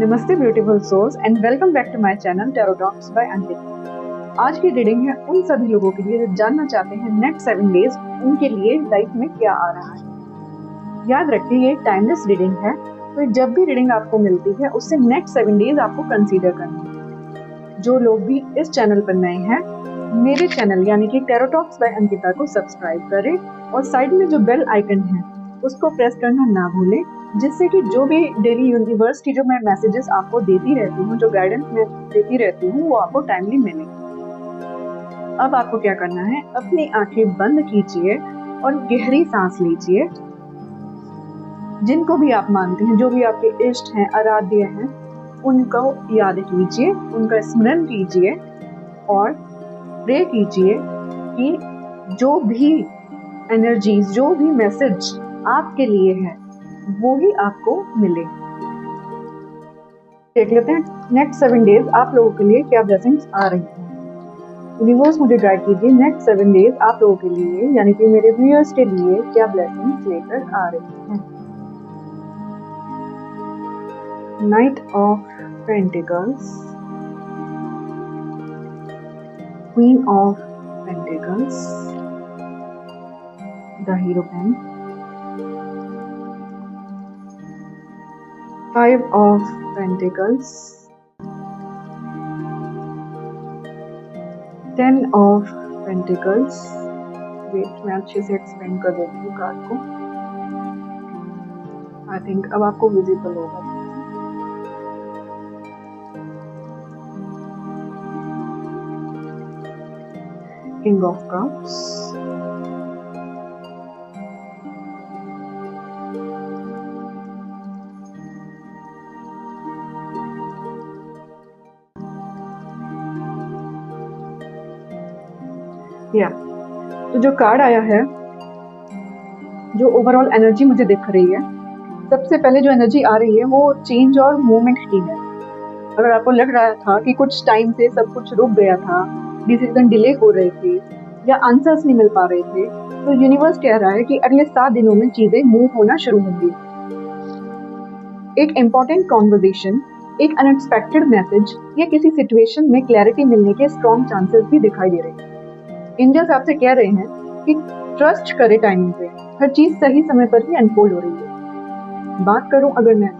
नमस्ते beautiful souls and welcome back to my channel tarot talks by Ankita. आज की reading है उन सभी लोगों के लिए जो जानना चाहते हैं नेक्स्ट 7 डेज उनके लिए लाइफ में क्या आ रहा है। याद रखिए ये टाइमलेस रीडिंग है, तो जब भी रीडिंग आपको मिलती है उससे नेक्स्ट 7 डेज आपको कंसीडर करना है। जो लोग भी इस चैनल पर नए हैं, मेरे चैनल यानी कि टैरो टॉक्स बाय अंकिता को सब्सक्राइब करें और साइड में जो बेल आइकन है उसको प्रेस करना ना भूलें, जिससे कि जो भी डेली यूनिवर्स की जो मैं मैसेजेस आपको देती रहती हूँ, जो गाइडेंस मैं देती रहती हूँ, वो आपको टाइमली मिले। अब आपको क्या करना है, अपनी आंखें बंद कीजिए और गहरी सांस लीजिए। जिनको भी आप मानते हैं, जो भी आपके इष्ट हैं, आराध्य हैं, उनको याद कीजिए, उनका स्मरण कीजिए और प्रे कीजिए कि जो भी एनर्जीज, जो भी मैसेज आपके लिए है वो ही आपको मिले। देख लेते हैं नेक्स्ट 7 डेज आप लोगों के लिए क्या ब्लेसिंग्स आ रही हैं। यूनिवर्स मुझे गाइड कीजिए नेक्स्ट 7 डेज आप लोगों के लिए यानी कि मेरे व्यूअर्स के लिए क्या ब्लेसिंग्स लेकर आ रही हैं। Knight of pentacles, queen of pentacles, the heroine, 5 of Pentacles, 10 of Pentacles। Wait मैं अच्छे से एक्सप्लेन कर देती हूँ कार्ड को। आई थिंक अब आपको विजिबल होगा। किंग ऑफ कप्स, तो जो कार्ड आया है, जो ओवरऑल एनर्जी मुझे दिख रही है, सबसे पहले जो एनर्जी आ रही है वो चेंज और मूवमेंट की है। अगर आपको लग रहा था कि कुछ टाइम से सब कुछ रुक गया था, डिसीजन डिले हो रहे थे या आंसर्स नहीं मिल पा रहे थे, तो यूनिवर्स कह रहा है कि अगले 7 दिनों में चीजें मूव होना शुरू होंगी। एक इम्पोर्टेंट कॉन्वर्सेशन, एक अनएक्सपेक्टेड मैसेज या किसी सिचुएशन में क्लैरिटी मिलने के स्ट्रॉन्ग चांसेस भी दिखाई दे रहे हैं। एंजल्स आपसे कह रहे हैं कि ट्रस्ट करें टाइमिंग पे, हर चीज सही समय पर ही अनफोल्ड हो रही है। बात करूं अगर मैं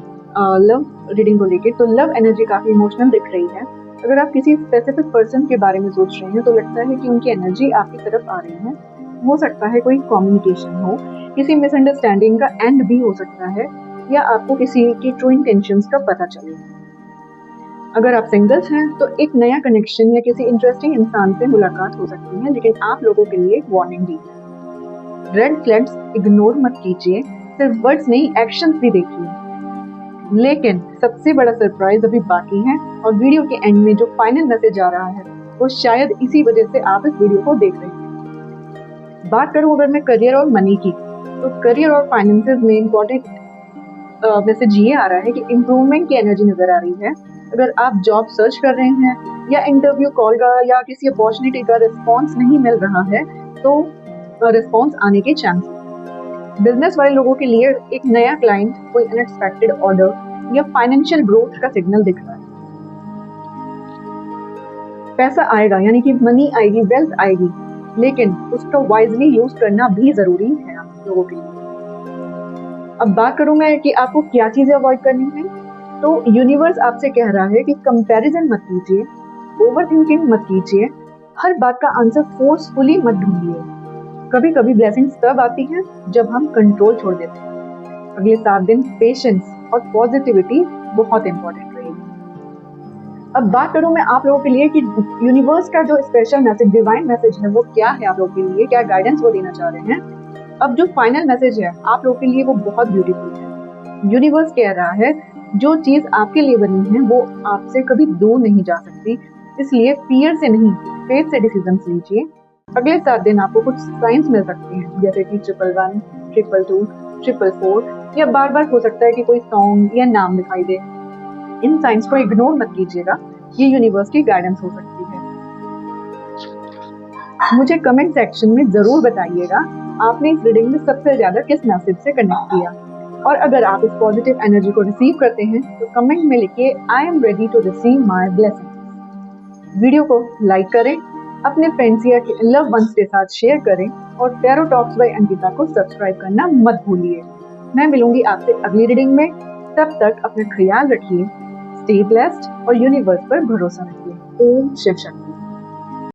लव रीडिंग को लेके, तो लव एनर्जी काफी इमोशनल दिख रही है। अगर आप किसी स्पेसिफिक पर्सन के बारे में सोच रहे हैं तो लगता है कि उनकी एनर्जी आपकी तरफ आ रही है। हो सकता है कोई कम्युनिकेशन हो, किसी मिसअंडरस्टैंडिंग का एंड भी हो सकता है, या आपको किसी की ट्रू इंटेंशंस का पता चले। अगर आप सिंगल्स हैं तो एक नया कनेक्शन या किसी इंटरेस्टिंग इंसान से मुलाकात हो सकती है, लेकिन आप लोगों के लिए एक वार्निंग भी है। रेड फ्लैग्स इग्नोर मत कीजिए, सिर्फ वर्ड्स नहीं एक्शंस भी देखिए। लेकिन सबसे बड़ा सरप्राइज अभी बाकी है और वीडियो के एंड में जो फाइनल मैसेज आ रहा है वो शायद इसी वजह से आप इस वीडियो को देख रहे हैं। बात करूं अगर मैं करियर और मनी की, तो करियर और फाइनेंसेस में इम्पोर्टेंट मैसेज ये आ रहा है कि इम्प्रूवमेंट की एनर्जी नजर आ रही है। अगर आप जॉब सर्च कर रहे हैं या इंटरव्यू कॉल का या किसी अपॉर्चुनिटी का रिस्पांस नहीं मिल रहा है, तो रिस्पांस आने के चांसेस। बिजनेस वाले लोगों के लिए एक नया क्लाइंट, कोई अनएक्सपेक्टेड ऑर्डर या फाइनेंशियल ग्रोथ का सिग्नल दिख रहा है। पैसा आएगा यानी कि मनी आएगी, वेल्थ आएगी, लेकिन उसका वाइजली यूज करना भी जरूरी है आप लोगों के लिए। अब बात करूं मैं कि आपको क्या चीजें अवॉइड करनी है, तो यूनिवर्स आपसे कह रहा है कि कंपैरिजन मत कीजिए, ओवरथिंकिंग मत कीजिए, हर बात का आंसर फोर्सफुली मत ढूंढिए। कभी कभी ब्लेसिंग्स तब आती हैं जब हम कंट्रोल छोड़ देते हैं। अगले 7 दिन पेशेंस और पॉजिटिविटी बहुत इंपॉर्टेंट रहेगी। अब बात करूं मैं आप लोगों के लिए कि यूनिवर्स का जो स्पेशल मैसेज, डिवाइन मैसेज है, वो क्या है आप लोगों के लिए, क्या गाइडेंस वो देना चाह रहे हैं। अब जो फाइनल मैसेज है आप लोगों के लिए वो बहुत ब्यूटीफुल है। यूनिवर्स कह रहा है जो चीज आपके लिए बनी है वो आपसे कभी दूर नहीं जा सकती, इसलिए फियर से नहीं, फेथ से डिसीजंस लीजिए। अगले 7 दिन आपको कुछ साइंस मिल सकते हैं, जैसे कि 1111, 222, 444, या बार बार हो सकता है कि कोई सॉन्ग या नाम दिखाई दे। इन साइंस को इग्नोर मत कीजिएगा, ये यूनिवर्स की गाइडेंस हो सकती है। मुझे कमेंट सेक्शन में जरूर बताइएगा आपने इस रीडिंग में सबसे ज्यादा किस मैसेज से कनेक्ट किया। और अगर आप इस पॉजिटिव एनर्जी को रिसीव करते हैं तो कमेंट में लिखिए I am ready to receive my blessings. Video को लाइक करें, अपने फ्रेंड्स या लव वंस के साथ शेयर करें और टैरो टॉक्स बाय अंकिता को सब्सक्राइब करना मत भूलिए। मैं मिलूंगी आपसे अगली रीडिंग में। तब तक अपना ख्याल रखिए, स्टे ब्लेस्ड और यूनिवर्स पर भरोसा रखिए। ओम शिव शक्ति।